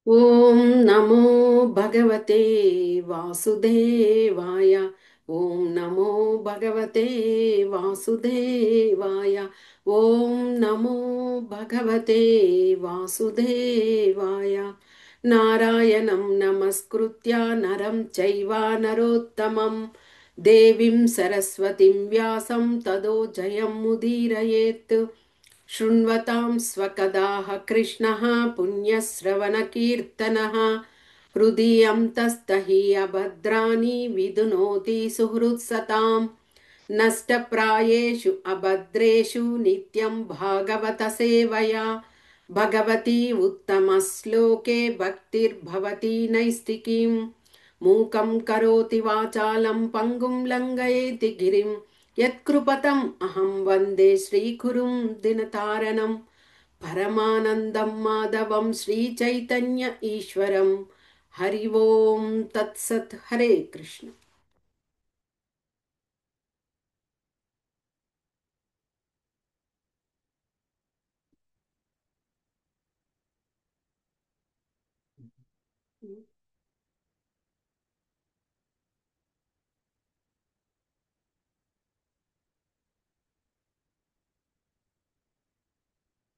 ॐ नमो भगवते वासुदेवाय। ॐ नमो भगवते वासुदेवाय। ॐ नमो भगवते वासुदेवाय। नारायणं नमस्कृत्य नरं चैव नरोत्तमं देवीं सरस्वतीं व्यासं ततो जयमुदीरयेत्। शृण्वतां स्वकदाः कृष्णः पुण्यश्रवणकीर्तनः हृदि अन्तस्तहि अभद्राणि विदुनोति सुहृत्सताम् नष्टप्रायेषु अभद्रेषु नित्यं भागवतसेवया भगवती उत्तमश्लोके भक्तिर्भवति नैष्टिकीम् मूकं करोति वाचालं पङ्गुं लङ्घयेति गिरिं यत्कृपतम् अहं वन्दे श्रीगुरुं दिनतारणं परमानन्दं माधवं श्रीचैतन्य ईश्वरं। हरि ओं तत्सत्। हरे कृष्ण।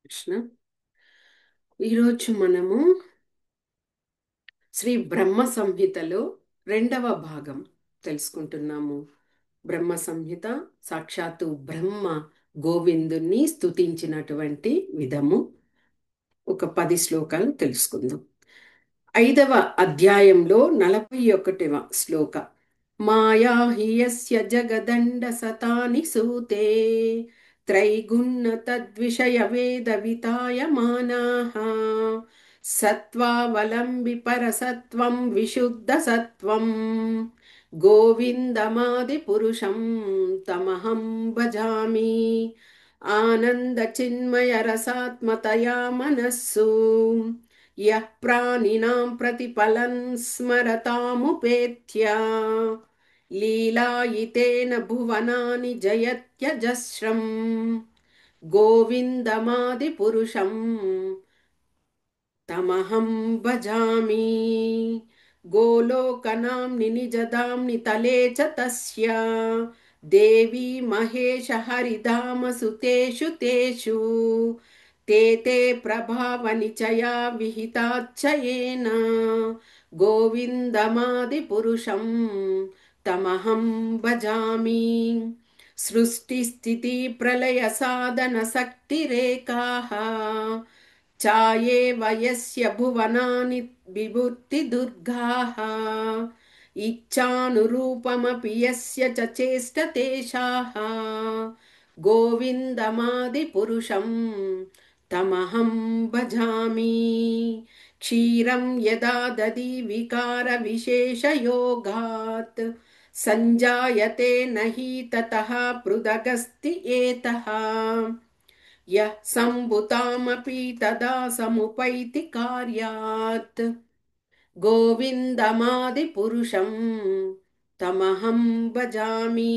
కృష్ణ ఈరోజు మనము శ్రీ బ్రహ్మ సంహితలో రెండవ భాగం తెలుసుకుంటున్నాము. బ్రహ్మ సంహిత సాక్షాత్తు బ్రహ్మ గోవిందుణ్ణి స్తుతించినటువంటి విధము. ఒక 10 శ్లోకాలు తెలుసుకుందాం. 5వ అధ్యాయంలో 41వ శ్లోక. మాయా హియస్య జగదండ సతాని సూతే త్రైగుణ తద్విషయ వేద వితాయమానాః సత్వావలంబి పరసత్వం విశుద్ధ సత్వం గోవిందమాది పురుషం తమహం భజామి. ఆనంద చిన్మయ రసాత్మతయా మనస్సు యః ప్రాణినాం ప్రతిఫలన్ స్మరతాముపేత్య లీలాయితేన భువనాని జయత్యజస్రం గోవిందమాది పురుషం తమహం భజామి. గోలోకనాంని నిజదాంని తలే చ తస్య దేవీ మహేశ హరిధామ సుతేషు తేషు ते ते ప్రభావనిచయా విహితాచ్చయేన గోవిందమాదిపురుషం తమహం భజామి. సృష్టిస్థితి ప్రళయ సాధన శక్తిరేకాః ఛాయేవ యస్య భువనాని విభూతి దుర్గాః ఇచ్ఛానురూపమపి యస్య చ చేష్టతేషాః గోవిందమాదిపురుషం తమహం భజామి. క్షీరం యదా దదీ వికార విశేషయోగాత్ సంజాయతే నహి తతః పృథగస్తి ఏతః యః సంభుతామపి తదా సముపైతి కార్యాత్ గోవిందమాదిపురుషం తమహం భజామి.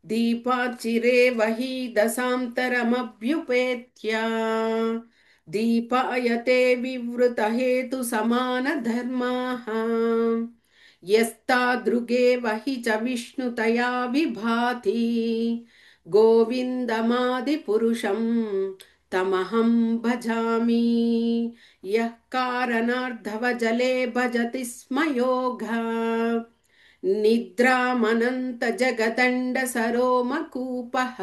దీపార్చిరేవ హి దశాంతరమభ్యుపేత్య దీపాయతే వివృత హేతు సమాన ధర్మాః యస్తాదృగేవ హి చ విష్ణుతయా విభాతి గోవిందమాదిపురుషం తమహం భజామి. యః కారణార్థవజలే భజతి స్మ యోగా నిద్రామనంత జగదండ సరోమకూపః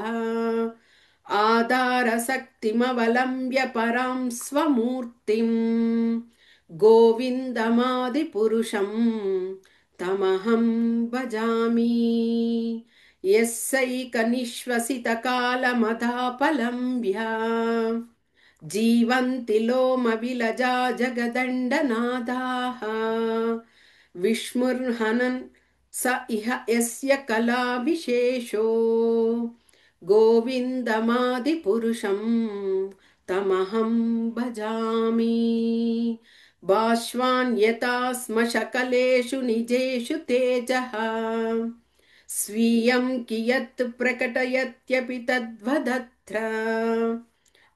ఆధారశక్తిమవలంబ్య పరాం స్వమూర్తిం గోవిందమాదిపురుషం తమహం భజామి. యస్సైకనిశ్వసితకాలమదాపలంబ్య జీవంతి లోమ విలజా జగదండనాదాః విస్మృర్హనన్ స ఇహ యస్య కళా విశేషో గోవిందమాదిపురుషం తమహం భజామి. బాష్వాన్యతా స్మ శకలేషు నిజేషు తేజః స్వీయం కియత్ ప్రకటయత్యపి తద్వదత్ర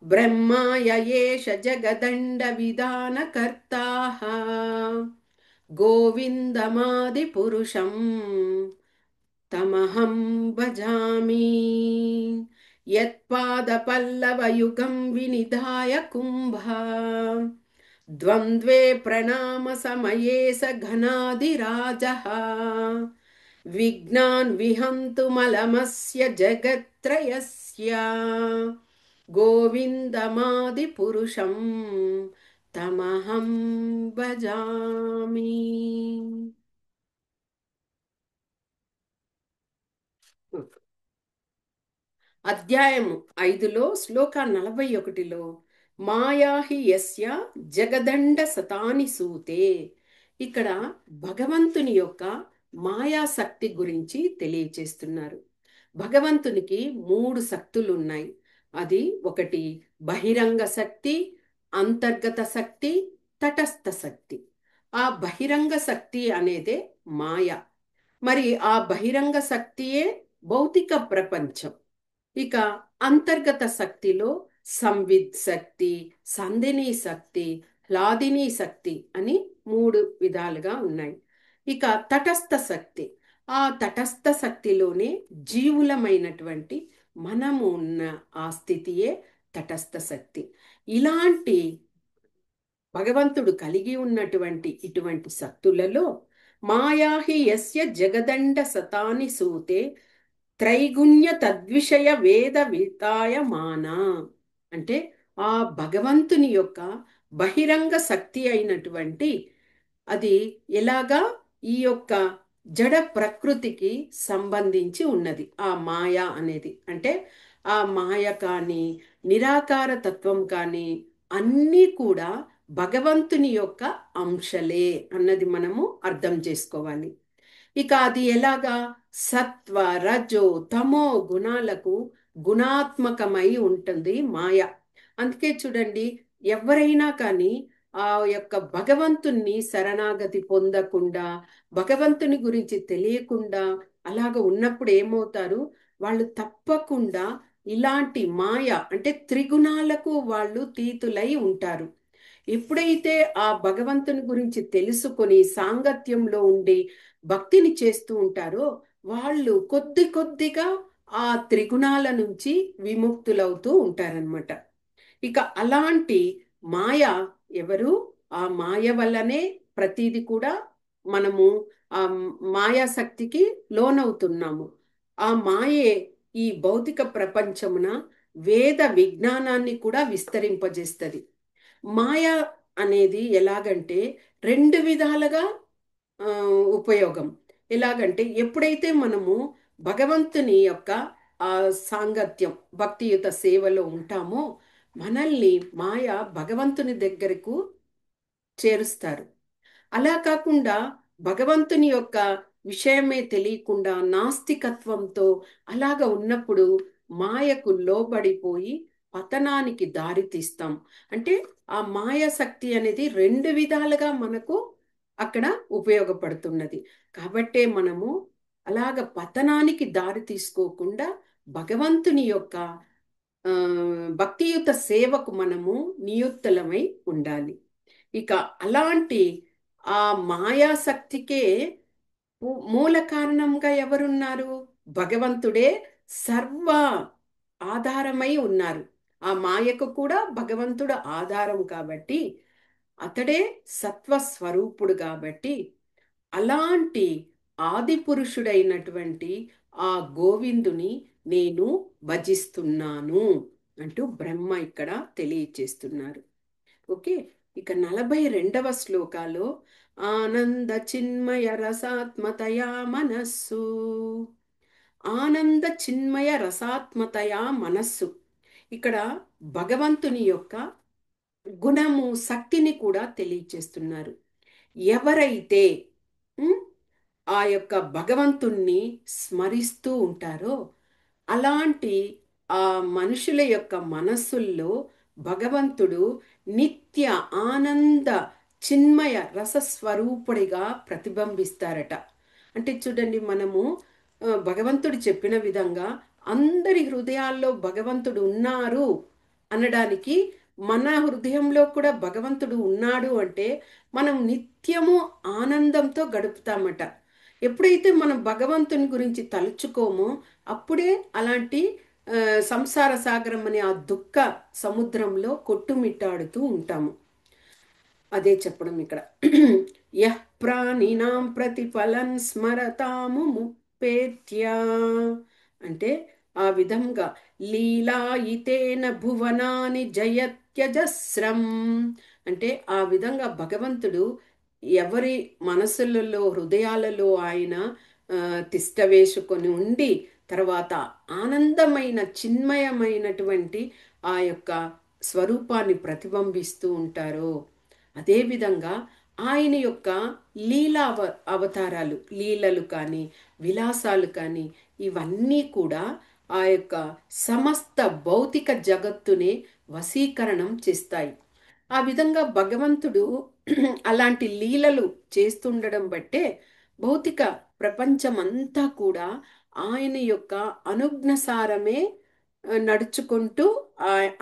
బ్రహ్మాయ ఏష జగదండ విధానకర్తాః గోవిందమాదిపురుషం తమహం భజామి. యత్పాదపల్లవయుగం వినిధాయ కుంభ ద్వంద్వే ప్రణామ సమయే స ఘనాదిరాజः విఘ్నాన్ విహంతుమలమస్య జగత్రయస్య గోవిందమాదిపురుషం తమహం భజామి. అధ్యాయము 5లో శ్లోక 41లో మాయాహి యస్య జగదండ శతాని సూతే. ఇక్కడ భగవంతుని యొక్క మాయాశక్తి గురించి తెలియచేస్తున్నారు. భగవంతునికి 3 శక్తులు ఉన్నాయి. అది ఒకటి బహిరంగ శక్తి, అంతర్గత శక్తి, తటస్థ శక్తి. ఆ బహిరంగ శక్తి అనేదే మాయ. మరి ఆ బహిరంగ శక్తియే భౌతిక ప్రపంచం. ఇక అంతర్గత శక్తిలో సంవిద్ శక్తి, సంధిని శక్తి, హ్లాదిని శక్తి అని 3 విధాలుగా ఉన్నాయి. ఇక తటస్థ శక్తి, ఆ తటస్థ శక్తిలోనే జీవులమైనటువంటి మనము ఉన్న ఆ స్థితియే తటస్థ శక్తి. ఇలాంటి భగవంతుడు కలిగి ఉన్నటువంటి ఇటువంటి శక్తులలో మాయాహి యస్య జగదండ శతాని సూతే త్రైగుణ్య తద్విషయ వేద వితాయమానా. అంటే ఆ భగవంతుని యొక్క బహిరంగ శక్తి అయినటువంటి అది ఎలాగా ఈ యొక్క జడ ప్రకృతికి సంబంధించి ఉన్నది ఆ మాయ అనేది. అంటే ఆ మాయ కానీ నిరాకార తత్వం కానీ అన్నీ కూడా భగవంతుని యొక్క అంశలే అన్నది మనము అర్థం చేసుకోవాలి. ఇక అది ఎలాగా సత్వ రజో తమో గుణాలకు గుణాత్మకమై ఉంటుంది మాయ. అందుకే చూడండి, ఎవరైనా కానీ ఆ యొక్క భగవంతుణ్ణి శరణాగతి పొందకుండా భగవంతుని గురించి తెలియకుండా అలాగ ఉన్నప్పుడు ఏమవుతారు, వాళ్ళు తప్పకుండా ఇలాంటి మాయ అంటే త్రిగుణాలకు వాళ్ళు తీతులై ఉంటారు. ఎప్పుడైతే ఆ భగవంతుని గురించి తెలుసుకొని సాంగత్యంలో ఉండి భక్తిని చేస్తూ ఉంటారో వాళ్ళు కొద్ది కొద్దిగా ఆ త్రిగుణాల నుంచి విముక్తులవుతూ ఉంటారనమాట. ఇక అలాంటి మాయ ఎవరు, ఆ మాయ వల్లనే ప్రతిది కూడా మనము ఆ మాయాశక్తికి లోనవుతున్నాము. ఆ మాయే ఈ భౌతిక ప్రపంచమున వేద విజ్ఞానాన్ని కూడా విస్తరింపజేస్తుంది. మాయ అనేది ఎలాగంటే 2 విధాలుగా ఆ, ఉపయోగం. ఎలాగంటే ఎప్పుడైతే మనము భగవంతుని యొక్క ఆ సాంగత్యం భక్తియుత సేవలో ఉంటామో మనల్ని మాయ భగవంతుని దగ్గరకు చేరుస్తారు. అలా కాకుండా భగవంతుని యొక్క విషయమే తెలియకుండా నాస్తికత్వంతో అలాగ ఉన్నప్పుడు మాయకు లోబడిపోయి పతనానికి దారి తీస్తాం. అంటే ఆ మాయాశక్తి అనేది 2 విధాలుగా మనకు అక్కడ ఉపయోగపడుతున్నది. కాబట్టే మనము అలాగ పతనానికి దారి తీసుకోకుండా భగవంతుని యొక్క ఆ, భక్తియుత సేవకు మనము నియుక్తులమై ఉండాలి. ఇక అలాంటి ఆ మాయాశక్తికే మూల కారణంగా ఎవరున్నారు, భగవంతుడే సర్వ ఆధారమై ఉన్నారు. ఆ మాయకు కూడా భగవంతుడు ఆధారం కాబట్టి అతడే సత్వస్వరూపుడు కాబట్టి అలాంటి ఆది పురుషుడైనటువంటి ఆ గోవిందుని నేను భజిస్తున్నాను అంటూ బ్రహ్మ ఇక్కడ తెలియచేస్తున్నారు. ఓకే. ఇక 42వ శ్లోకాలో ఆనంద చిన్మయ రసాత్మతయా మనస్సు, ఆనంద చిన్మయ రసాత్మతయా మనస్సు. ఇక్కడ భగవంతుని యొక్క గుణము శక్తిని కూడా తెలియచేస్తున్నారు. ఎవరైతే ఉమ్, ఆ యొక్క భగవంతుణ్ణి స్మరిస్తూ ఉంటారో అలాంటి ఆ మనుషుల యొక్క మనస్సుల్లో భగవంతుడు నిత్య ఆనంద చిన్మయ రసస్వరూపుడిగా ప్రతిబింబిస్తారట. అంటే చూడండి, మనము భగవంతుడు చెప్పిన విధంగా అందరి హృదయాల్లో భగవంతుడు ఉన్నారు అనడానికి మన హృదయంలో కూడా భగవంతుడు ఉన్నాడు అంటే మనం నిత్యము ఆనందంతో గడుపుతామట. ఎప్పుడైతే మనం భగవంతుని గురించి తలుచుకోమో అప్పుడే అలాంటి సంసార సాగరం అనే ఆ దుఃఖ సముద్రంలో కొట్టుమిట్టాడుతూ ఉంటాము. అదే చెప్పడం ఇక్కడ. యః ప్రాణినాం ప్రతిఫలన్ స్మరతాము ముప్పేత్యా, అంటే ఆ విధంగా లీలాయితేన భువనాని జయత్యజస్రం, అంటే ఆ విధంగా భగవంతుడు ఎవరి మనసులలో హృదయాలలో ఆయన తిష్ట వేసుకొని ఉండి తర్వాత ఆనందమైన చిన్మయమైనటువంటి ఆ యొక్క స్వరూపాన్ని ప్రతిబింబిస్తూ ఉంటారో అదేవిధంగా ఆయన యొక్క అవతారాలు, లీలలు కానీ విలాసాలు కానీ ఇవన్నీ కూడా ఆ యొక్క సమస్త భౌతిక జగత్తునే వశీకరణం చేస్తాయి. ఆ విధంగా భగవంతుడు అలాంటి లీలలు చేస్తుండడం బట్టే భౌతిక ప్రపంచమంతా కూడా ఆయన యొక్క అనుజ్ఞసారమే నడుచుకుంటూ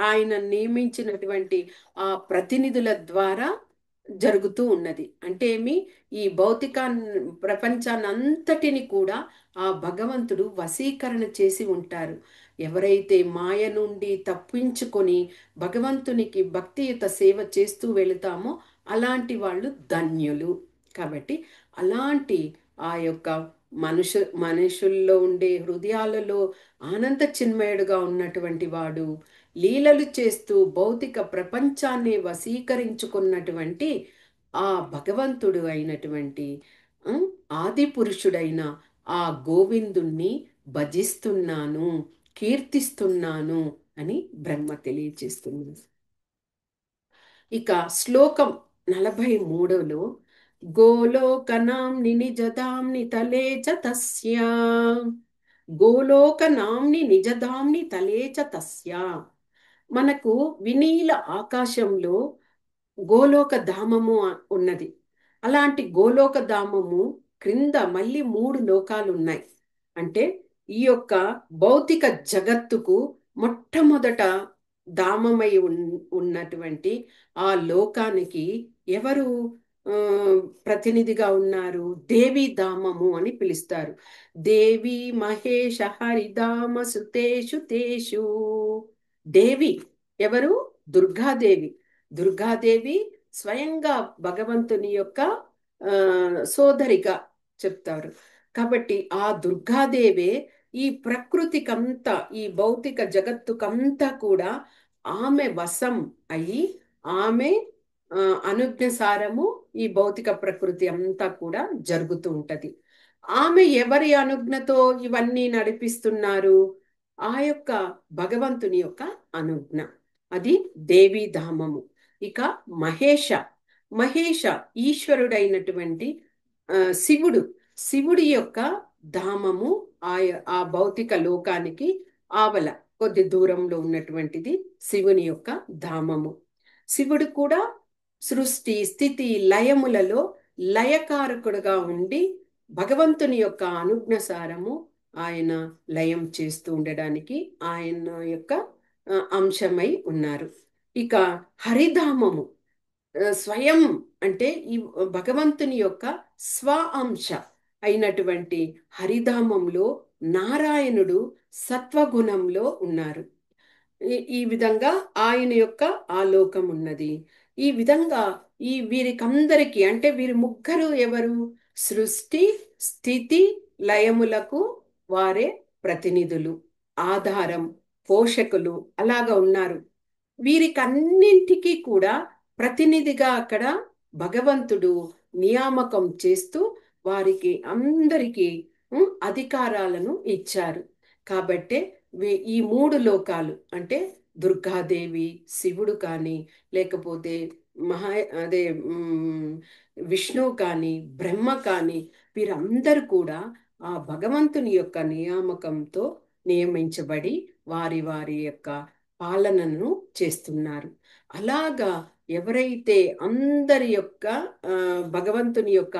ఆయన నియమించినటువంటి ఆ ప్రతినిధుల ద్వారా జరుగుతూ ఉన్నది. అంటే ఏమి, ఈ భౌతిక ప్రపంచాన్ని అంతటిని కూడా ఆ భగవంతుడు వశీకరణ చేసి ఉంటారు. ఎవరైతే మాయ నుండి తప్పించుకొని భగవంతునికి భక్తియుత సేవ చేస్తూ వెళుతామో అలాంటి వాళ్ళు ధన్యులు. కాబట్టి అలాంటి ఆ యొక్క మనుషుల్లో ఉండే హృదయాలలో ఆనంద చిన్మయుడుగా ఉన్నటువంటి వాడు లీలలు చేస్తూ భౌతిక ప్రపంచాన్ని వశీకరించుకున్నటువంటి ఆ భగవంతుడు అయినటువంటి ఆది పురుషుడైన ఆ గోవిందుణ్ణి భజిస్తున్నాను, కీర్తిస్తున్నాను అని బ్రహ్మ తెలియచేస్తున్నాడు. ఇక శ్లోకం 43లో గోలోకనాంని నిజదాంని తలే చ తస్యా, గోలోకనాంని నిజదాంని తలే చ తస్యా, మనకు వినీల ఆకాశంలో గోలోక ధామము ఉన్నది. అలాంటి గోలోక ధామము క్రింద మళ్ళీ 3 లోకాలు ఉన్నాయి. అంటే ఈ యొక్క భౌతిక జగత్తుకు మొట్టమొదట ధామమై ఉన్నటువంటి ఆ లోకానికి ఎవరు ఆ, ప్రతినిధిగా ఉన్నారు? దేవి ధామము అని పిలుస్తారు. దేవి మహేష హరిధామ సుతేషు తేషు. దేవి ఎవరు? దుర్గాదేవి. దుర్గాదేవి స్వయంగా భగవంతుని యొక్క సోదరిగా చెప్తారు. కాబట్టి ఆ దుర్గాదేవే ఈ ప్రకృతికంతా, ఈ భౌతిక జగత్తుకంతా కూడా ఆమె వశం అయి ఆమె అనుజ్ఞసారము ఈ భౌతిక ప్రకృతి అంతా కూడా జరుగుతూ ఉంటది. ఆమె ఎవరి అనుజ్ఞతో ఇవన్నీ నడిపిస్తున్నారు? ఆ యొక్క భగవంతుని యొక్క అనుజ్ఞ. అది దేవీధామము. ఇక మహేష, మహేష ఈశ్వరుడైనటువంటి శివుడు, శివుడి యొక్క ధామము ఆ భౌతిక లోకానికి ఆవల కొద్ది దూరంలో ఉన్నటువంటిది శివుని యొక్క ధామము. శివుడు కూడా సృష్టి స్థితి లయములలో లయకారకుడుగా ఉండి భగవంతుని యొక్క అనుజ్ఞసారము ఆయన లయం చేస్తూ ఉండడానికి ఆయన యొక్క అంశమై ఉన్నారు. ఇక హరిధామము స్వయం, అంటే ఈ భగవంతుని యొక్క స్వ అంశ అయినటువంటి హరిధామంలో నారాయణుడు సత్వగుణంలో ఉన్నారు. ఈ విధంగా ఆయన యొక్క ఆలోకం ఉన్నది. ఈ విధంగా ఈ వీరికందరికీ, అంటే వీరి ముగ్గురు ఎవరు? సృష్టి స్థితి లయములకు వారే ప్రతినిధులు, ఆధారం, పోషకులు అలాగా ఉన్నారు. వీరికన్నింటికి కూడా ప్రతినిధిగా అక్కడ భగవంతుడు నియామకం చేస్తూ వారికి అందరికీ అధికారాలను ఇచ్చారు. కాబట్టే ఈ 3 లోకాలు, అంటే దుర్గాదేవి, శివుడు కానీ లేకపోతే మహా అదే విష్ణువు కానీ బ్రహ్మ కానీ వీరందరూ కూడా ఆ భగవంతుని యొక్క నియామకంతో నియమించబడి వారి వారి యొక్క పాలనను చేస్తున్నారు. అలాగా ఎవరైతే అందరి యొక్క భగవంతుని యొక్క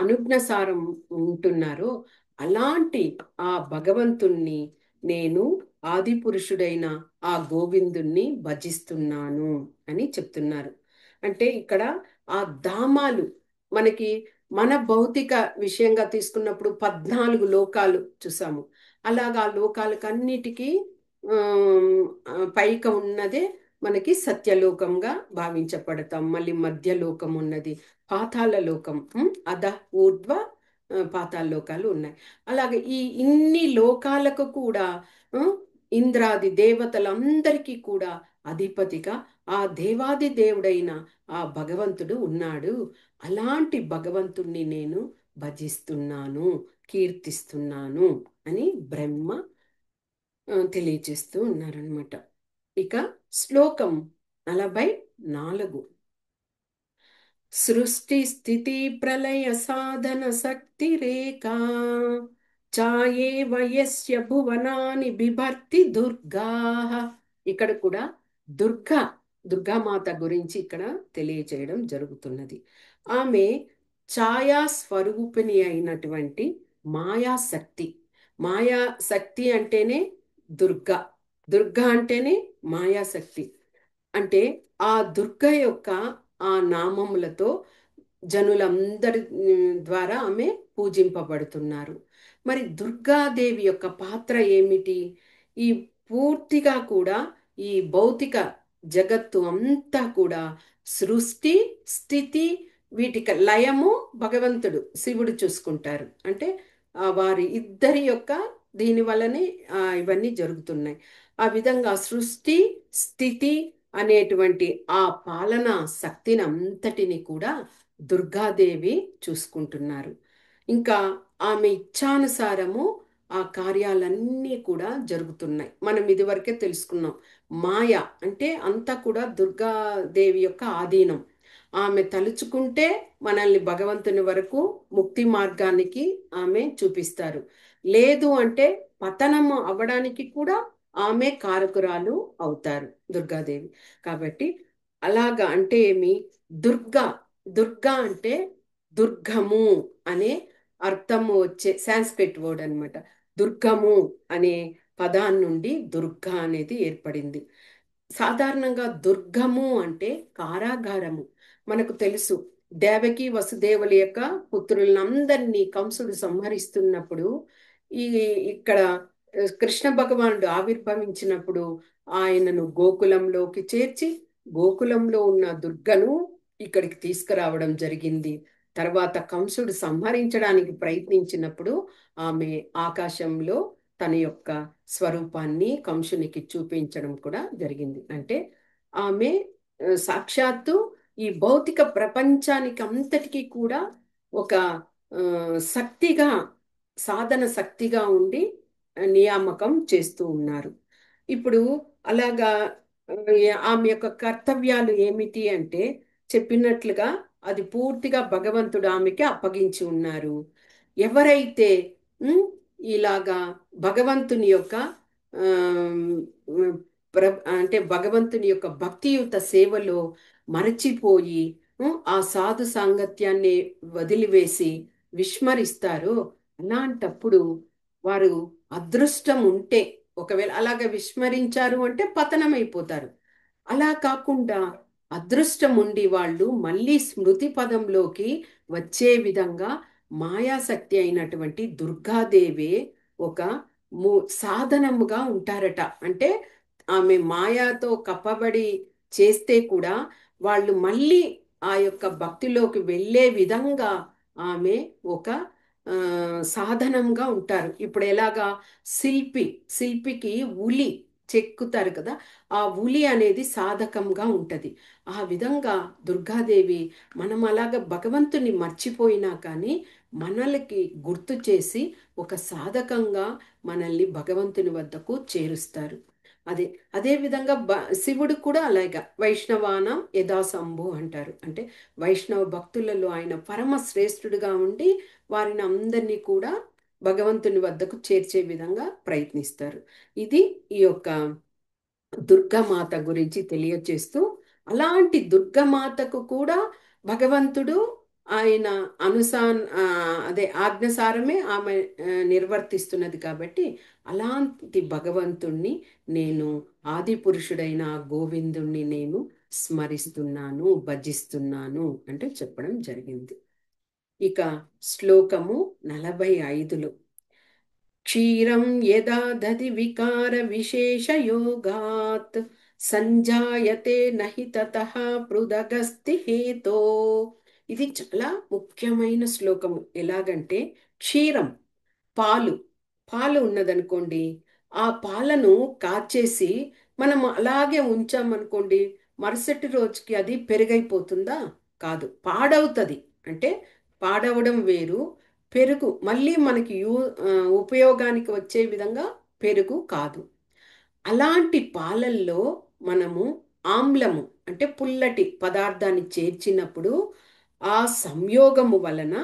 అనుజ్ఞసారం ఉంటున్నారో అలాంటి ఆ భగవంతుణ్ణి నేను ఆది పురుషుడైన ఆ గోవిందుణ్ణి భజిస్తున్నాను అని చెప్తున్నారు. అంటే ఇక్కడ ఆ ధామాలు మనకి మన భౌతిక విషయంగా తీసుకున్నప్పుడు 14 లోకాలు చూసాము. అలాగా ఆ లోకాలకన్నిటికీ పైక ఉన్నదే మనకి సత్యలోకంగా భావించబడతాం. మళ్ళీ మధ్యలోకం ఉన్నది, పాతాళ లోకం, అధ, ఊర్ధ్వ, పాతాళ లోకాలు ఉన్నాయి. అలాగే ఈ ఇన్ని లోకాలకు కూడా ఆ, ఇంద్రాది దేవతలందరికీ కూడా అధిపతిగా ఆ దేవాది దేవుడైన ఆ భగవంతుడు ఉన్నాడు. అలాంటి భగవంతుణ్ణి నేను భజిస్తున్నాను, కీర్తిస్తున్నాను అని బ్రహ్మ తెలియజేస్తూ ఉన్నారనమాట. ఇక శ్లోకం 44. సృష్టి స్థితి ప్రళయ సాధన శక్తి రేఖా చాయే వయస్య భువనాని బిభర్తి దుర్గా. ఇక్కడ కూడా దుర్గా, దుర్గామాత గురించి ఇక్కడ తెలియజేయడం జరుగుతున్నది. ఆమె ఛాయా స్వరూపిణి అయినటువంటి మాయాశక్తి. మాయాశక్తి అంటేనే దుర్గా, దుర్గా అంటేనే మాయాశక్తి. అంటే ఆ దుర్గ యొక్క ఆ నామములతో జనులందరి ద్వారా ఆమె పూజింపబడుతున్నారు. మరి దుర్గాదేవి యొక్క పాత్ర ఏమిటి? ఈ పూర్తిగా కూడా ఈ భౌతిక జగత్తు అంతా కూడా సృష్టి స్థితి వీటికి లయము భగవంతుడు శివుడు చూసుకుంటారు. అంటే వారి ఇద్దరి యొక్క దీని వల్లనే ఇవన్నీ జరుగుతున్నాయి. ఆ విధంగా సృష్టి స్థితి అనేటువంటి ఆ పాలన శక్తిని అంతటిని కూడా దుర్గాదేవి చూసుకుంటున్నారు. ఇంకా ఆమె ఇచ్ఛానుసారము ఆ కార్యాలన్నీ కూడా జరుగుతున్నాయి. మనం ఇదివరకే తెలుసుకున్నాం. మాయ అంటే అంతా కూడా దుర్గాదేవి యొక్క ఆధీనం. ఆమె తలుచుకుంటే మనల్ని భగవంతుని వరకు ముక్తి మార్గానికి ఆమె చూపిస్తారు. లేదు అంటే పతనము అవ్వడానికి కూడా ఆమె కారకురాలు అవుతారు దుర్గాదేవి. కాబట్టి అలాగా అంటే ఏమి? దుర్గా, దుర్గా అంటే దుర్గము అనే అర్థము వచ్చే సాంస్క్రిట్ వర్డ్ అన్నమాట. దుర్గము అనే పదాన్ని నుండి దుర్గా అనేది ఏర్పడింది. సాధారణంగా దుర్గము అంటే కారాగారము. మనకు తెలుసు, దేవకి వసుదేవుల యొక్క పుత్రులందరినీ కంసుడు సంహరిస్తున్నప్పుడు ఈ ఇక్కడ కృష్ణ భగవానుడు ఆవిర్భవించినప్పుడు ఆయనను గోకులంలోకి చేర్చి గోకులంలో ఉన్న దుర్గను ఇక్కడికి తీసుకురావడం జరిగింది. తర్వాత కంసుడు సంహరించడానికి ప్రయత్నించినప్పుడు ఆమె ఆకాశంలో తన యొక్క స్వరూపాన్ని కంసునికి చూపించడం కూడా జరిగింది. అంటే ఆమె సాక్షాత్తు ఈ భౌతిక ప్రపంచానికి అంతటికీ కూడా ఒక ఆ, శక్తిగా, సాధన శక్తిగా ఉండి నియామకం చేస్తూ ఉన్నారు. ఇప్పుడు అలాగా ఆ, ఆమె యొక్క కర్తవ్యాలు ఏమిటి అంటే చెప్పినట్లుగా అది పూర్తిగా భగవంతుడు ఆమెకి అప్పగించి ఉన్నారు. ఎవరైతే ఉమ్, ఇలాగా భగవంతుని యొక్క ఆమ్, ఉమ్, అంటే భగవంతుని యొక్క భక్తియుత సేవలో మరచిపోయి ఆ సాధు సాంగత్యాన్ని వదిలివేసి విస్మరిస్తారో అలాంటప్పుడు వారు అదృష్టం ఉంటే, ఒకవేళ అలాగ విస్మరించారు అంటే పతనమైపోతారు. అలా కాకుండా అదృష్టం ఉండి వాళ్ళు మళ్ళీ స్మృతి పదంలోకి వచ్చే విధంగా మాయాశక్తి అయినటువంటి దుర్గాదేవే ఒక సాధనముగా ఉంటారట. అంటే ఆమె మాయాతో కప్పబడి చేస్తే కూడా వాళ్ళు మళ్ళీ ఆ యొక్క భక్తిలోకి వెళ్ళే విధంగా ఆమె ఒక ఆ, సాధనంగా ఉంటారు. ఇప్పుడు ఎలాగా శిల్పి, శిల్పికి ఉలి చెక్కుతారు కదా, ఆ ఉలి అనేది సాధకంగా ఉంటది. ఆ విధంగా దుర్గాదేవి మనం అలాగ భగవంతుని మర్చిపోయినా కానీ మనలకి గుర్తు చేసి ఒక సాధకంగా మనల్ని భగవంతుని వద్దకు చేరుస్తారు. అదే అదే విధంగా శివుడు కూడా అలాగా వైష్ణవానం యథాశంభు అంటారు. అంటే వైష్ణవ భక్తులలో ఆయన పరమ శ్రేష్ఠుడుగా ఉండి వారిని అందరినీ కూడా భగవంతుని వద్దకు చేర్చే విధంగా ప్రయత్నిస్తారు. ఇది ఈ యొక్క దుర్గామాత గురించి తెలియజేస్తూ, అలాంటి దుర్గామాతకు కూడా భగవంతుడు ఆయన అదే ఆజ్ఞసారమే ఆమె నిర్వర్తిస్తున్నది కాబట్టి అలాంటి భగవంతుణ్ణి నేను ఆది పురుషుడైన ఆ గోవిందుణ్ణి నేను స్మరిస్తున్నాను, భజిస్తున్నాను అంటే చెప్పడం జరిగింది. ఇక శ్లోకము 45లో క్షీరం యదా దధి వికార విశేష యోగాత్ సంజాయతే నహి తతః పృథగస్తి హేతో. ఇది చాలా ముఖ్యమైన శ్లోకము. ఎలాగంటే క్షీరం పాలు పాలు ఉన్నదనుకోండి, ఆ పాలను కాచేసి మనం అలాగే ఉంచామనుకోండి, మరుసటి రోజుకి అది పెరుగైపోతుందా? కాదు, పాడవుతుంది. అంటే పాడవడం వేరు, పెరుగు మళ్ళీ మనకి ఉపయోగానికి వచ్చే విధంగా పెరుగు కాదు. అలాంటి పాలల్లో మనము ఆమ్లము అంటే పుల్లటి పదార్థాన్ని చేర్చినప్పుడు ఆ సంయోగము వలన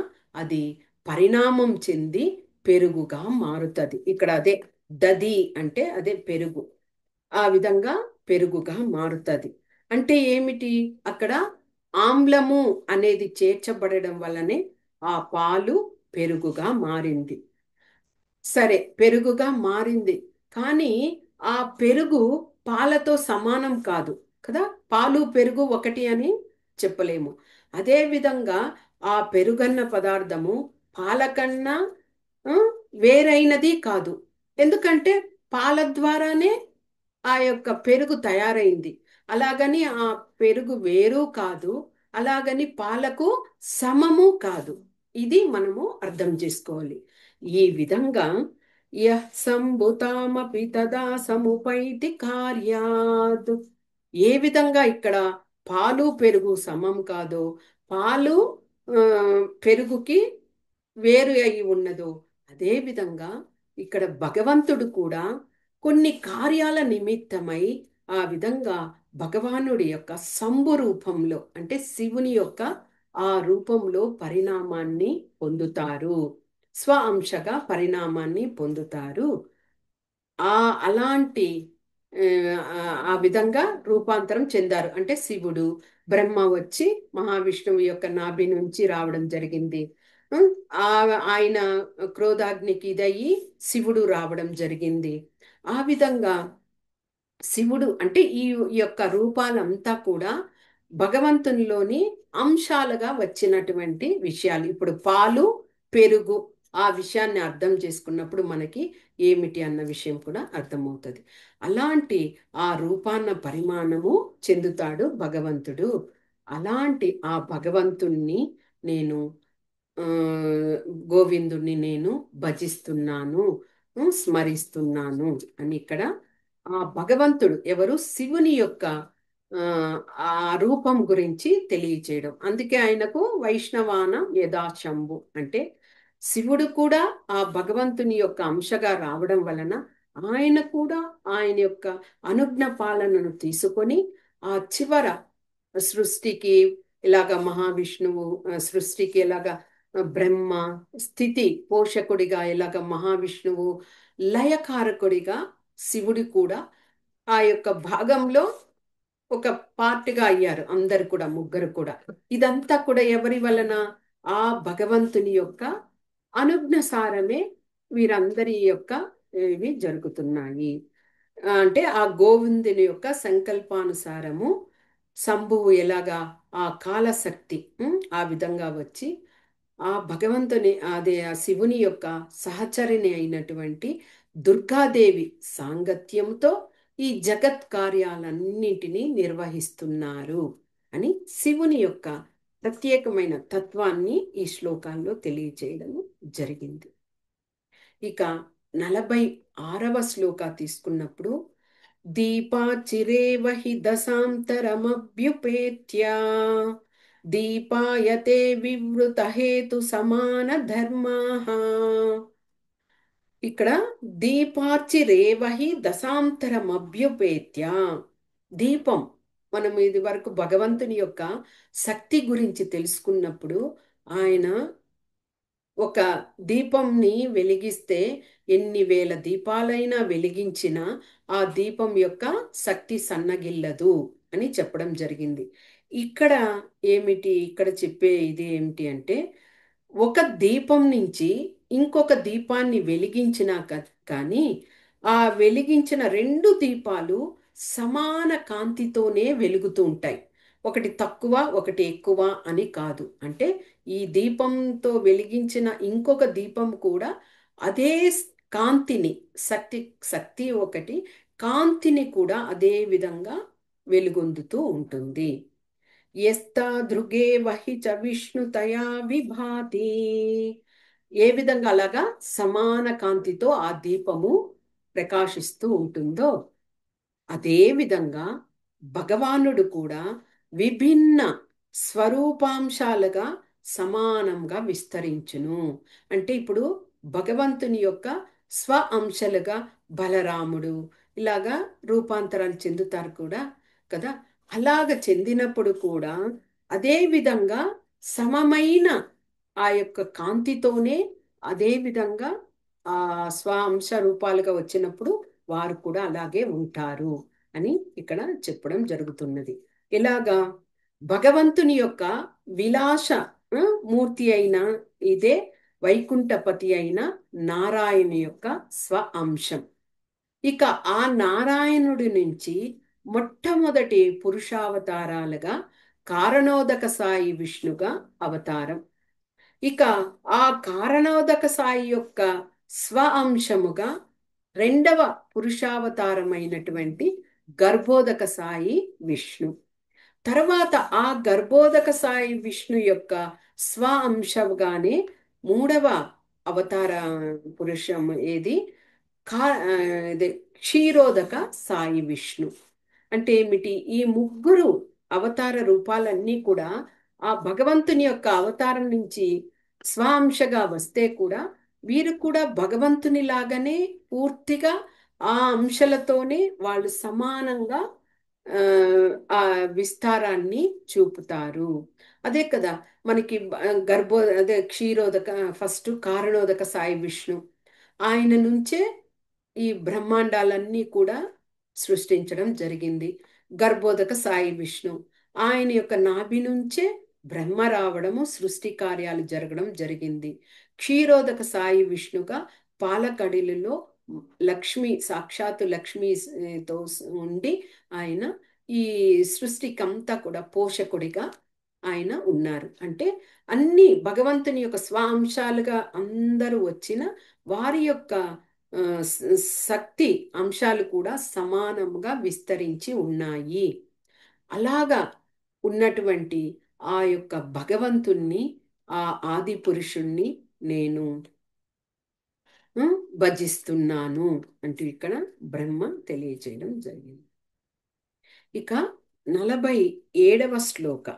అది పరిణామం చెంది పెరుగుగా మారుతుంది. ఇక్కడ అదే దది అంటే అదే పెరుగు. ఆ విధంగా పెరుగుగా మారుతుంది. అంటే ఏమిటి అక్కడ ఆమ్లము అనేది చేర్చబడడం వల్లనే ఆ పాలు పెరుగుగా మారింది. సరే, పెరుగుగా మారింది. కానీ ఆ పెరుగు పాలతో సమానం కాదు కదా. పాలు పెరుగు ఒకటి అని చెప్పలేము. అదే విధంగా ఆ పెరుగన్న పదార్థము పాల కన్నా ఆ, వేరైనది కాదు. ఎందుకంటే పాల ద్వారానే ఆ యొక్క పెరుగు తయారైంది. అలాగని ఆ పెరుగు వేరు కాదు, అలాగని పాలకు సమము కాదు. ఇది మనము అర్థం చేసుకోవాలి. ఈ విధంగా యః సంభుతామపి తదా సముపైతి కార్యాద్. ఏ విధంగా ఇక్కడ పాలు పెరుగు సమం కాదో, పాలు ఆ, పెరుగుకి వేరు అయి ఉన్నదో, అదే విధంగా ఇక్కడ భగవంతుడు కూడా కొన్ని కార్యాల నిమిత్తమై ఆ విధంగా భగవానుడి యొక్క శంభు రూపంలో అంటే శివుని యొక్క ఆ రూపంలో పరిణామాన్ని పొందుతారు, స్వ అంశగా పరిణామాన్ని పొందుతారు. ఆ అలాంటి ఆ ఆ విధంగా రూపాంతరం చెందారు. అంటే శివుడు, బ్రహ్మ వచ్చి మహావిష్ణువు యొక్క నాభి నుంచి రావడం జరిగింది. ఉం, ఆ ఆయన క్రోధాగ్నికి ఇదయ్యి శివుడు రావడం జరిగింది. ఆ విధంగా శివుడు అంటే ఈ యొక్క రూపాలంతా కూడా భగవంతునిలోని అంశాలుగా వచ్చినటువంటి విషయాలు. ఇప్పుడు పాలు పెరుగు ఆ విషయాన్ని అర్థం చేసుకున్నప్పుడు మనకి ఏమిటి అన్న విషయం కూడా అర్థమవుతుంది. అలాంటి ఆ రూపాన్న పరిమాణము చెందుతాడు భగవంతుడు. అలాంటి ఆ భగవంతుణ్ణి నేను ఆ, గోవిందుణ్ణి నేను భజిస్తున్నాను, స్మరిస్తున్నాను అని ఇక్కడ ఆ భగవంతుడు ఎవరు శివుని యొక్క ఆ ఆ రూపం గురించి తెలియచేయడం. అందుకే ఆయనకు వైష్ణవానం యథాశంభు అంటే శివుడు కూడా ఆ భగవంతుని యొక్క అంశగా రావడం వలన ఆయన కూడా ఆయన యొక్క అనుజ్ఞ పాలనను తీసుకొని ఆ చివర సృష్టికి ఇలాగ మహావిష్ణువు సృష్టికి ఎలాగా బ్రహ్మ స్థితి పోషకుడిగా ఎలాగ మహావిష్ణువు లయకారకుడిగా శివుడి కూడా ఆ యొక్క భాగంలో ఒక పార్ట్గా అయ్యారు. అందరు కూడా ముగ్గురు కూడా. ఇదంతా కూడా ఎవరి వలన? ఆ భగవంతుని యొక్క అనుజ్ఞ సారమే వీరందరి యొక్క ఇవి జరుగుతున్నాయి. అంటే ఆ గోవిందుని యొక్క సంకల్పానుసారము శంభువు ఎలాగా ఆ కాలశక్తి ఆ విధంగా వచ్చి ఆ భగవంతుని అదే ఆ శివుని యొక్క సహచరిణి అయినటువంటి దుర్గాదేవి సాంగత్యంతో ఈ జగత్ కార్యాలన్నింటినీ నిర్వహిస్తున్నారు అని శివుని యొక్క ప్రత్యేకమైన తత్వాన్ని ఈ శ్లోకాల్లో తెలియచేయడం జరిగింది. ఇక 46వ శ్లోక తీసుకున్నప్పుడు దీపాచిరేవ హి దశాంతరమభ్యుపేత్య దీపాయతే వివృత హేతు సమాన ధర్మాః. ఇక్కడ దీపార్చిరేవహి దశాంతరమభ్యుపేత్య. దీపం మనం ఇది వరకు భగవంతుని యొక్క శక్తి గురించి తెలుసుకున్నప్పుడు ఆయన ఒక దీపంని వెలిగిస్తే ఎన్ని వేల దీపాలైనా వెలిగించినా ఆ దీపం యొక్క శక్తి సన్నగిల్లదు అని చెప్పడం జరిగింది. ఇక్కడ ఇక్కడ చెప్పే ఇది ఏమిటి అంటే, ఒక దీపం నుంచి ఇంకొక దీపాన్ని వెలిగించినాక కానీ ఆ వెలిగించిన రెండు దీపాలు సమాన కాంతితోనే వెలుగుతూ ఉంటాయి. ఒకటి తక్కువ ఒకటి ఎక్కువ అని కాదు. అంటే ఈ దీపంతో వెలిగించిన ఇంకొక దీపం కూడా అదే కాంతిని, శక్తి శక్తి ఒకటి, కాంతిని కూడా అదే విధంగా వెలుగొందుతూ ఉంటుంది. యస్తాదృగే వహి చ విష్ణుతయా విభాతి. ఏ విధంగా అలాగా సమాన కాంతితో ఆ దీపము ప్రకాశిస్తూ ఉంటుందో అదే విధంగా భగవానుడు కూడా విభిన్న స్వరూపాంశాలుగా సమానంగా విస్తరించును. అంటే ఇప్పుడు భగవంతుని యొక్క స్వ అంశాలుగా బలరాముడు ఇలాగా రూపాంతరాలు చెందుతారు కూడా కదా. అలాగ చెందినప్పుడు కూడా అదే విధంగా సమమైన ఆ యొక్క కాంతితోనే అదే విధంగా ఆ స్వ అంశ రూపాలుగా వచ్చినప్పుడు వారు కూడా అలాగే ఉంటారు అని ఇక్కడ చెప్పడం జరుగుతున్నది. ఇలాగా భగవంతుని యొక్క విలాస ఆ, మూర్తి అయిన ఇదే వైకుంఠపతి అయిన నారాయణ యొక్క స్వ అంశం. ఇక ఆ నారాయణుడి నుంచి మొట్టమొదటి పురుషావతారాలుగా కారణోదక సాయి విష్ణుగా అవతారం. ఇక ఆ కారణోదక సాయి యొక్క స్వ అంశముగా రెండవ పురుషావతారమైనటువంటి గర్భోదక సాయి విష్ణు. తర్వాత ఆ గర్భోదక సాయి విష్ణు యొక్క స్వ అంశంగానే మూడవ అవతార పురుషం ఏది కా ఆ, ఇదే క్షీరోదక సాయి విష్ణు. అంటే ఏమిటి? ఈ ముగ్గురు అవతార రూపాలన్నీ కూడా ఆ భగవంతుని యొక్క అవతారం నుంచి స్వాంశగా వస్తే కూడా వీరు కూడా భగవంతుని లాగానే పూర్తిగా ఆ అంశాలతోనే వాళ్ళు సమానంగా ఆ ఆ విస్తారాన్ని చూపుతారు. అదే కదా మనకి అదే క్షీరోదక ఫస్ట్ కారణోదక సాయి విష్ణు, ఆయన నుంచే ఈ బ్రహ్మాండాలన్నీ కూడా సృష్టించడం జరిగింది. గర్భోదక సాయి విష్ణు, ఆయన యొక్క నాభి నుంచే బ్రహ్మ రావడము, సృష్టి కార్యాలు జరగడం జరిగింది. క్షీరోదక సాయి విష్ణుగా పాలకడిలలో లక్ష్మి, సాక్షాత్తు లక్ష్మితో ఉండి ఆయన ఈ సృష్టికంతా కూడా పోషకుడిగా ఆయన ఉన్నారు. అంటే అన్ని భగవంతుని యొక్క స్వాంశాలుగా అందరూ వచ్చిన వారి యొక్క ఆ, శక్తి అంశాలు కూడా సమానంగా విస్తరించి ఉన్నాయి. అలాగా ఉన్నటువంటి ఆ యొక్క భగవంతుణ్ణి, ఆ ఆది పురుషుణ్ణి నేను ఆ, భజిస్తున్నాను అంటూ ఇక్కడ బ్రహ్మ తెలియజేయడం జరిగింది. ఇక 47వ శ్లోక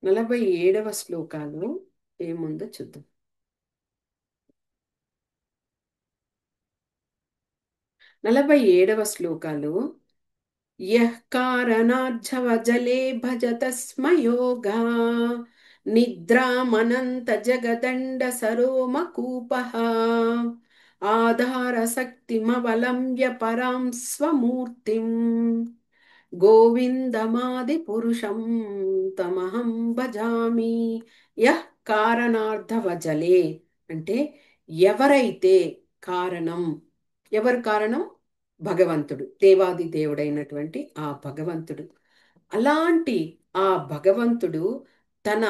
47వ శ్లోకాలు ఏముందో చూద్దాం. 47వ శ్లోకాలు యః కారణార్జవజలే భజత స్మ యోగా నిద్రామనంత జగదండ సరోమకూపః ఆధారశక్తిమవలంబ్య పరాం స్వమూర్తిం గోవిందమాది పురుషం తమహం భజామి. యః కారణార్థవజలే అంటే ఎవరైతే కారణం, ఎవరు కారణం? భగవంతుడు, దేవాది దేవుడైనటువంటి ఆ భగవంతుడు. అలాంటి ఆ భగవంతుడు తన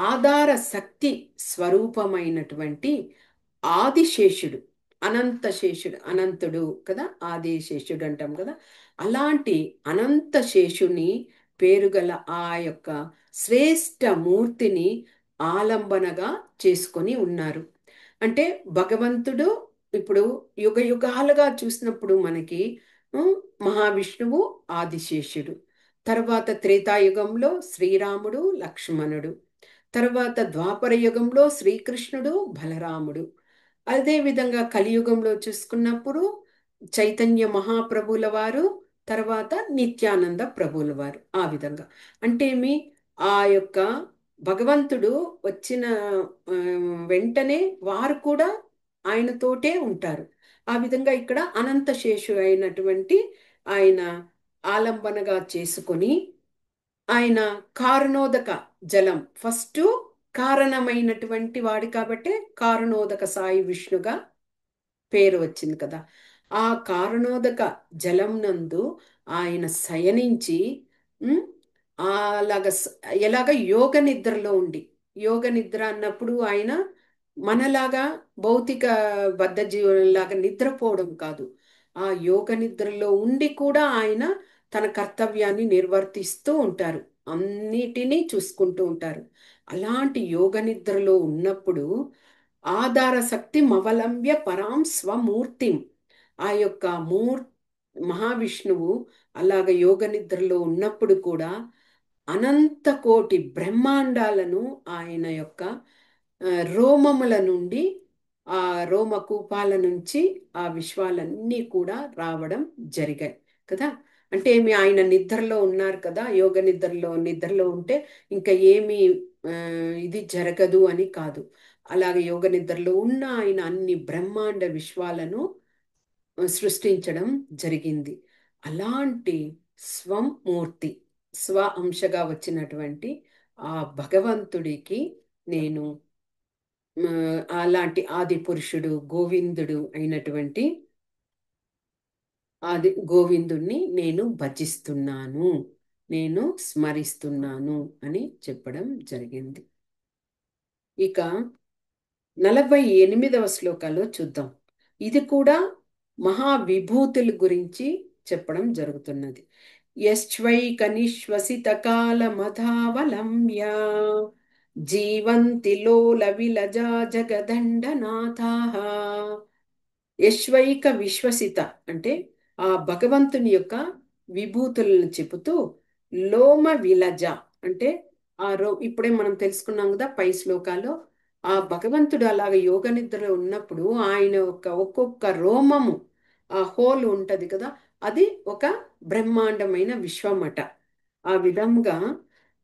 ఆధార శక్తి స్వరూపమైనటువంటి ఆదిశేషుడు, అనంతశేషుడు, అనంతుడు కదా, ఆదిశేషుడు అంటాం కదా. అలాంటి అనంత శేషుని పేరుగల ఆ యొక్క శ్రేష్ఠ మూర్తిని ఆలంబనగా చేసుకొని ఉన్నారు. అంటే భగవంతుడు ఇప్పుడు యుగ యుగాలుగా చూసినప్పుడు మనకి మహావిష్ణువు ఆదిశేషుడు, తర్వాత త్రేతాయుగంలో శ్రీరాముడు లక్ష్మణుడు, తర్వాత ద్వాపర యుగంలో శ్రీకృష్ణుడు బలరాముడు, అదే విధంగా కలియుగంలో చూసుకున్నప్పుడు చైతన్య మహాప్రభుల వారు, తర్వాత నిత్యానంద ప్రభువుల వారు. ఆ విధంగా అంటే ఆ యొక్క భగవంతుడు వచ్చిన ఆ, వెంటనే వారు కూడా ఆయనతోటే ఉంటారు. ఆ విధంగా ఇక్కడ అనంత శేషు అయినటువంటి ఆయన ఆలంబనగా చేసుకొని ఆయన కారణోదక జలం ఫస్ట్ కారణమైనటువంటి వాడు కాబట్టి కారణోదక సాయి విష్ణుగా పేరు వచ్చింది కదా. ఆ కారణోదక జలం నందు ఆయన శయనించి ఉమ్, అలాగ ఎలాగ యోగ నిద్రలో ఉండి, యోగ నిద్ర అన్నప్పుడు ఆయన మనలాగా భౌతిక బద్ధ జీవులంలాగా నిద్రపోవడం కాదు. ఆ యోగ నిద్రలో ఉండి కూడా ఆయన తన కర్తవ్యాన్ని నిర్వర్తిస్తూ ఉంటారు, అన్నిటినీ చూసుకుంటూ ఉంటారు. అలాంటి యోగ నిద్రలో ఉన్నప్పుడు ఆధార శక్తి మవలంబ్య పరాం స్వమూర్తిం, ఆ యొక్క మహావిష్ణువు అలాగ యోగ నిద్రలో ఉన్నప్పుడు కూడా అనంత కోటి బ్రహ్మాండాలను ఆయన యొక్క రోమముల నుండి, ఆ రోమకూపాల నుంచి ఆ విశ్వాలన్నీ కూడా రావడం జరిగాయి కదా. అంటే ఏమి, ఆయన నిద్రలో ఉన్నారు కదా, యోగ నిద్రలో ఉంటే ఇంకా ఏమి ఆ, ఇది జరగదు అని కాదు. అలాగే యోగ నిద్రలో ఉన్న ఆయన అన్ని బ్రహ్మాండ విశ్వాలను సృష్టించడం జరిగింది. అలాంటి స్వమూర్తి, స్వ అంశగా వచ్చినటువంటి ఆ భగవంతుడికి నేను అలాంటి ఆది పురుషుడు గోవిందుడు అయినటువంటి ఆది గోవిందుణ్ణి నేను భజిస్తున్నాను, నేను స్మరిస్తున్నాను అని చెప్పడం జరిగింది. ఇక 48వ శ్లోకాల్లో చూద్దాం. ఇది కూడా మహావిభూతుల గురించి చెప్పడం జరుగుతున్నది. యశ్చైక నిశ్వసిత కాలమధావలంబ్య జీవంతి లోల విలజా జగదండనాథాః. యశ్వైక విశ్వసిత అంటే ఆ భగవంతుని యొక్క విభూతులను చెబుతూ, లోమ విలజ అంటే ఇప్పుడే మనం తెలుసుకున్నాం కదా పై శ్లోకాల్లో, ఆ భగవంతుడు అలాగ యోగ నిద్రలో ఉన్నప్పుడు ఆయన యొక్క ఒక్కొక్క రోమము, ఆ హోల్ ఉంటది కదా, అది ఒక బ్రహ్మాండమైన విశ్వమట. ఆ విధంగా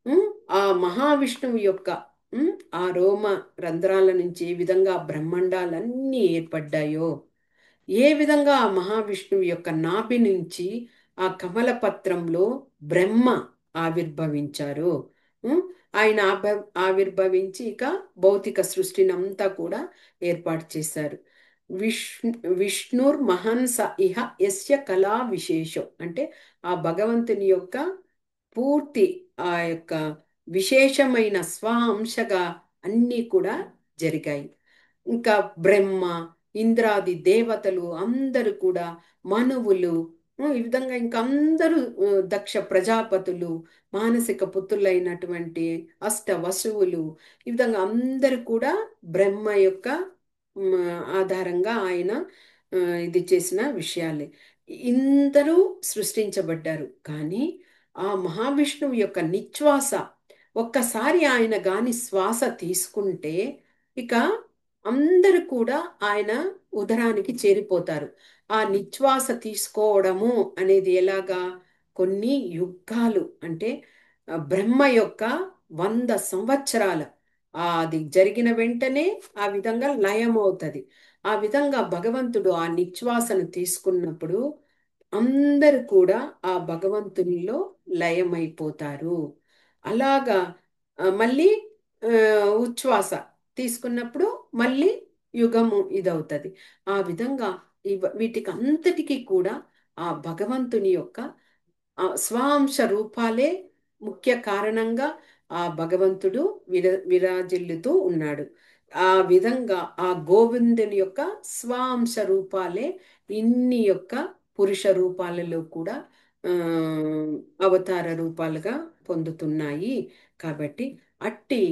ఉమ్, ఆ మహావిష్ణువు యొక్క ఉమ్, ఆ రోమ రంధ్రాల నుంచి ఏ విధంగా ఆ బ్రహ్మాండాలన్నీ ఏర్పడ్డాయో, ఏ విధంగా ఆ మహావిష్ణువు యొక్క నాభి నుంచి ఆ కమల పత్రంలో బ్రహ్మ ఆవిర్భవించారు. ఉమ్, ఆయన ఆవిర్భవించి ఇక భౌతిక సృష్టిని అంతా కూడా ఏర్పాటు చేశారు. విష్ణు విష్ణుర్ మహన్స ఇహ యస్య కళా విశేషం అంటే ఆ భగవంతుని యొక్క పూర్తి ఆ యొక్క విశేషమైన స్వ అంశగా అన్నీ కూడా జరిగాయి. ఇంకా బ్రహ్మ, ఇంద్రాది దేవతలు అందరూ కూడా, మనువులు, ఈ విధంగా ఇంకా అందరూ దక్ష ప్రజాపతులు, మానసిక పుత్రులైనటువంటి అష్ట వసువులు, ఈ విధంగా అందరూ కూడా బ్రహ్మ యొక్క ఉమ్, ఆధారంగా ఆయన ఆ, ఇది చేసిన విషయాలే. ఇందరూ సృష్టించబడ్డారు. కానీ ఆ మహావిష్ణువు యొక్క నిశ్వాస, ఒక్కసారి ఆయన గాని శ్వాస తీసుకుంటే ఇక అందరూ కూడా ఆయన ఉదరానికి చేరిపోతారు. ఆ నిశ్వాస తీసుకోవడము అనేది ఎలాగా, కొన్ని యుగాలు అంటే బ్రహ్మ యొక్క 100 సంవత్సరాల అది జరిగిన వెంటనే ఆ విధంగా లయం అవుతుంది. ఆ విధంగా భగవంతుడు ఆ నిశ్వాసను తీసుకున్నప్పుడు అందరూ కూడా ఆ భగవంతునిలో లయమైపోతారు. అలాగా మళ్ళీ ఆ, ఉచ్ఛ్వాస తీసుకున్నప్పుడు మళ్ళీ యుగము ఇదవుతుంది. ఆ విధంగా వీటికి అంతటికీ కూడా ఆ భగవంతుని యొక్క స్వాంశ రూపాలే ముఖ్య కారణంగా ఆ భగవంతుడు విరాజిల్లుతూ ఉన్నాడు. ఆ విధంగా ఆ గోవిందుని యొక్క స్వాంశ రూపాలే ఇన్ని యొక్క పురుష రూపాలలో కూడా ఆ, అవతార రూపాలుగా పొందుతున్నాయి. కాబట్టి అట్టి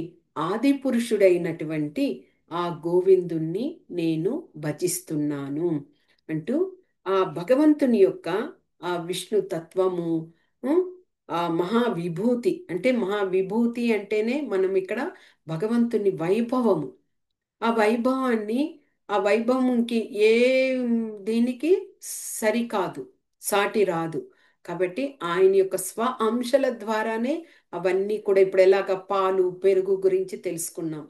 ఆది పురుషుడైనటువంటి ఆ గోవిందుణ్ణి నేను భజిస్తున్నాను అంటూ ఆ భగవంతుని యొక్క ఆ విష్ణు తత్వము, ఉమ్, ఆ మహావిభూతి అంటే మహావిభూతి అంటేనే మనం ఇక్కడ భగవంతుని వైభవము, ఆ వైభవాన్ని, ఆ వైభవంకి ఏ దీనికి సరికాదు, సాటి రాదు. కాబట్టి ఆయన యొక్క స్వ అంశల ద్వారానే అవన్నీ కూడా ఇప్పుడు ఎలాగ పాలు పెరుగు గురించి తెలుసుకున్నాం.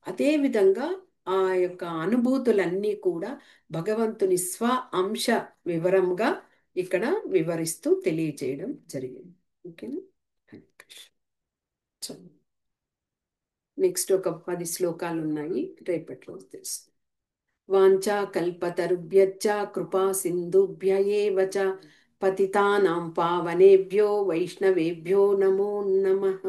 అదే విధంగా ఆ యొక్క అనుభూతులన్నీ కూడా భగవంతుని స్వ అంశ వివరంగా ఇక్కడ వివరిస్తూ తెలియజేయడం జరిగింది. ఓకేనా. హరే కృష్ణ. నెక్స్ట్ ఒక 10 శ్లోకాలు ఉన్నాయి, రేపట్లో తెలుసు. వాంఛా కల్పతరుభ్యశ్చ కృపా సింధుభ్య ఏవ చ పతితానాం పావనేభ్యో వైష్ణవేభ్యో నమో నమః.